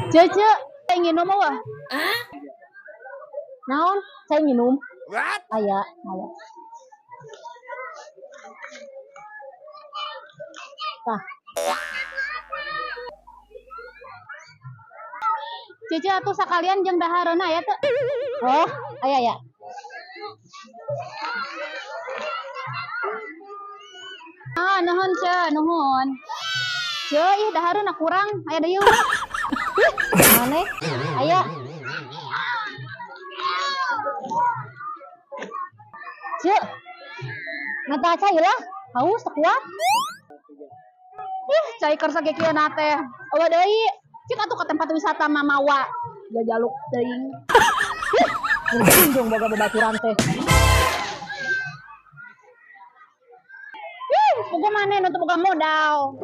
Cece, saya nginum apa? Naon? Saya nginum. What? Aya. Tah. Cece atuh sakalian jeung dahareuna aya teu? Oh, aya ya. Ah, nuhun ce, nuhun. Ce, ih dahareuna kurang, aya deui. Maneh? Aya. Ce. Ngata cai lah, haus teu kuat. Ih, cai keur sakikieuna teh. Eueuh deui. Cik atuh ke tempat wisata Mamawa. Jajaluk teuing. Untung boga babaturan teh. Pokoknya mana nu teu boga modal.